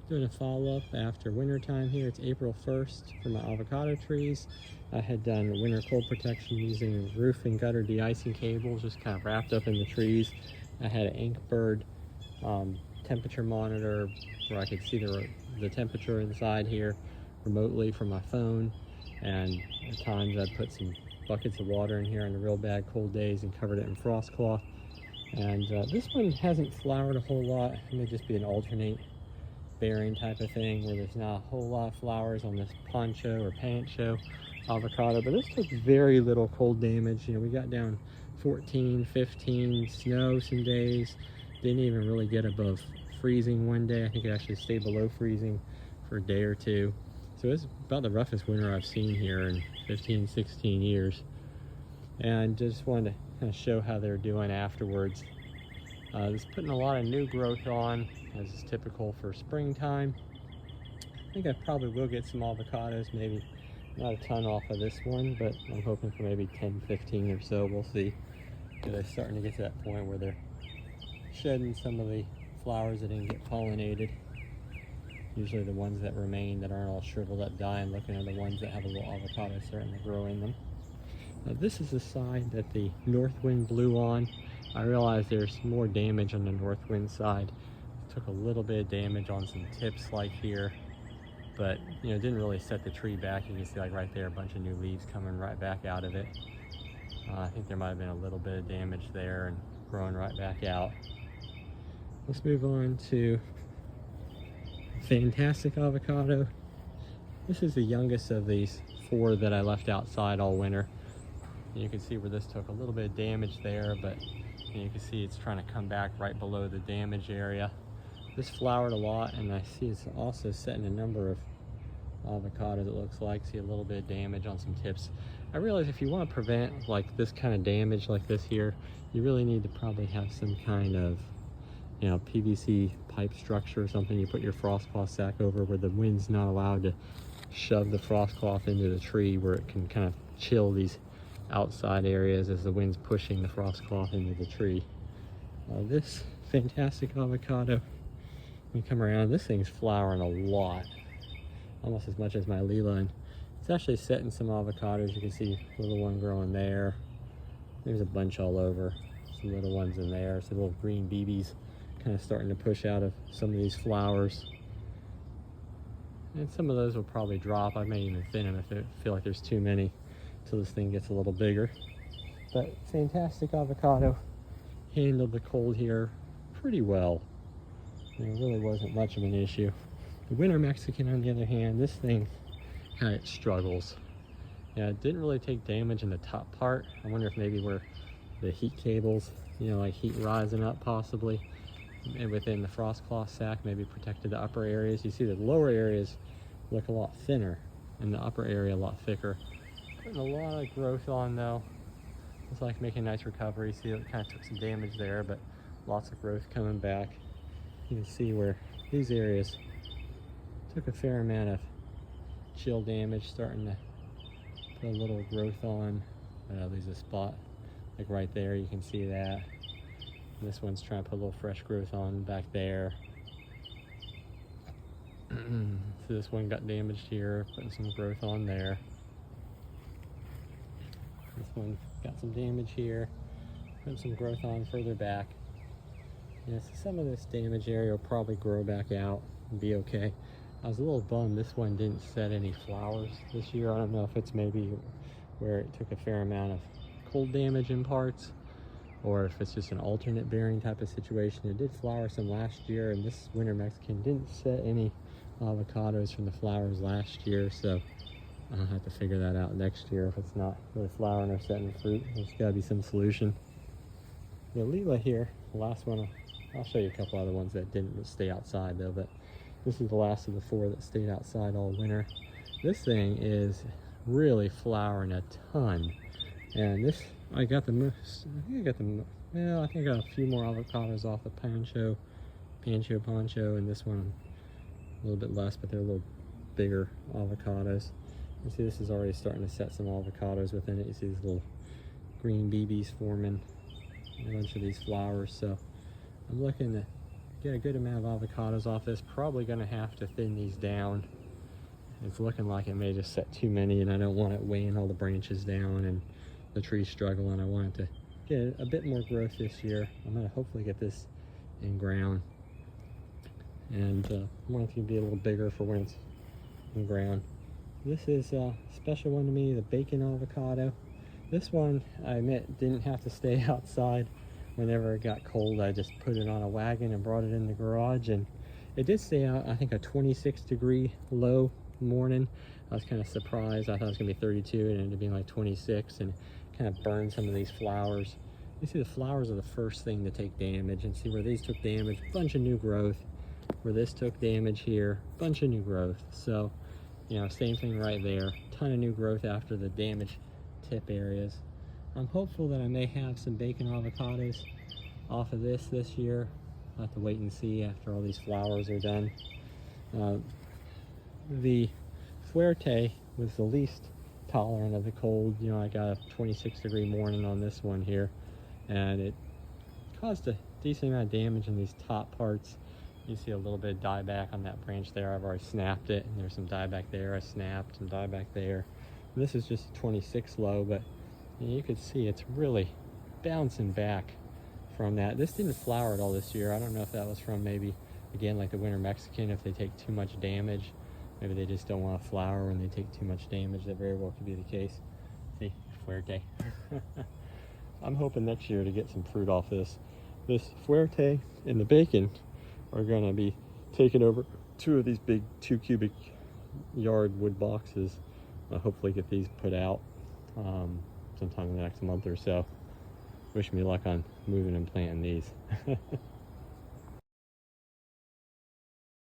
Doing a follow-up after winter time here. It's April 1st for my avocado trees. I had done winter cold protection using roof and gutter de-icing cables just kind of wrapped up in the trees. I had an Inkbird temperature monitor where I could see the temperature inside here remotely from my phone, and at times I'd put some buckets of water in here on the real bad cold days and covered it in frost cloth. And this one hasn't flowered a whole lot. It may just be an alternate bearing type of thing where there's not a whole lot of flowers on this poncho or pancho avocado, but this took very little cold damage. You know, we got down 14, 15 snow some days, didn't even really get above freezing one day. I think it actually stayed below freezing for a day or two. So it's about the roughest winter I've seen here in 15, 16 years. And just wanted to kind of show how they're doing afterwards. It's putting a lot of new growth on, as is typical for springtime. I think I probably will get some avocados, maybe not a ton off of this one, but I'm hoping for maybe 10, 15 or so. We'll see. They're starting to get to that point where they're shedding some of the flowers that didn't get pollinated. Usually the ones that remain that aren't all shriveled up dying, looking at the ones that have a little avocado starting to grow in them. This is the side that the north wind blew on. I realize there's more damage on the north wind side. Took a little bit of damage on some tips like here, but you know, didn't really set the tree back. You can see like right there, a bunch of new leaves coming right back out of it. I think there might have been a little bit of damage there and growing right back out. Let's move on to fantastic avocado. This is the youngest of these 4 that I left outside all winter. You can see where this took a little bit of damage there, but you can see it's trying to come back right below the damage area. This flowered a lot, and I see it's also setting a number of avocados, it looks like. See a little bit of damage on some tips. I realize if you want to prevent like this kind of damage like this here, you really need to probably have some kind of, you know, PVC pipe structure or something. You put your frost cloth sack over where the wind's not allowed to shove the frost cloth into the tree, where it can kind of chill these outside areas as the wind's pushing the frost cloth into the tree. This fantastic avocado, we come around, this thing's flowering a lot, almost as much as my Leland. It's actually setting some avocados. You can see a little one growing there. There's a bunch all over, some little ones in there, some little green BBs kind of starting to push out of some of these flowers. And some of those will probably drop. I may even thin them if I feel like there's too many until this thing gets a little bigger. But fantastic avocado. Handled the cold here pretty well. There really wasn't much of an issue. The winter Mexican, on the other hand, this thing had its struggles. Yeah, it didn't really take damage in the top part. I wonder if maybe where the heat cables, you know, like heat rising up possibly, and within the frost cloth sack maybe protected the upper areas. You see the lower areas look a lot thinner and the upper area a lot thicker. Putting a lot of growth on though. It's like making a nice recovery. See, it kind of took some damage there, but lots of growth coming back. You can see where these areas took a fair amount of chill damage, starting to put a little growth on. There's a spot like right there, you can see that. And this one's trying to put a little fresh growth on back there. So this one got damaged here, putting some growth on there. This one got some damage here, putting some growth on further back. Yeah, so some of this damaged area will probably grow back out and be okay. I was a little bummed this one didn't set any flowers this year. I don't know if it's maybe where it took a fair amount of cold damage in parts, or if it's just an alternate bearing type of situation. It did flower some last year, and this winter Mexican didn't set any avocados from the flowers last year, so I'll have to figure that out next year. If it's not really flowering or setting fruit, there's got to be some solution. The Lila here, the last one, I'll show you a couple other ones that didn't stay outside though, but this is the last of the 4 that stayed outside all winter. This thing is really flowering a ton, and this, I got the most, I think I got a few more avocados off the poncho, and this one a little bit less, but they're a little bigger avocados. You see this is already starting to set some avocados within it. You see these little green BBs forming a bunch of these flowers. So I'm looking to get a good amount of avocados off this. Probably going to have to thin these down. It's looking like it may just set too many, and I don't want it weighing all the branches down and the tree struggling. I want it to get a bit more growth this year. I'm going to hopefully get this in ground, and I want it to be a little bigger for when it's in ground. This is a special one to me, the bacon avocado. This one, I admit, didn't have to stay outside. Whenever it got cold, I just put it on a wagon and brought it in the garage, and it did stay out, I think, a 26-degree low morning. I was kind of surprised. I thought it was gonna be 32, and it ended up being like 26, and kind of burned some of these flowers. You see the flowers are the first thing to take damage, and see where these took damage, bunch of new growth. Where this took damage here, bunch of new growth. So, you know, same thing right there. Ton of new growth after the damaged tip areas. I'm hopeful that I may have some bacon avocados off of this year. I'll have to wait and see after all these flowers are done. The Fuerte was the least tolerant of the cold. You know, I got a 26-degree morning on this one here, and it caused a decent amount of damage in these top parts. You see a little bit of dieback on that branch there. I've already snapped it, and there's some dieback there. I snapped some dieback there. And this is just 26 low, but you could see it's really bouncing back from that. This didn't flower at all this year. I don't know if that was from maybe, again, like the winter Mexican, if they take too much damage. Maybe they just don't want to flower when they take too much damage. That very well could be the case. See, Fuerte. I'm hoping next year to get some fruit off this. This Fuerte and the bacon are going to be taking over 2 of these big 2-cubic yard wood boxes. I'll hopefully get these put out sometime in the next month or so. Wish me luck on moving and planting these.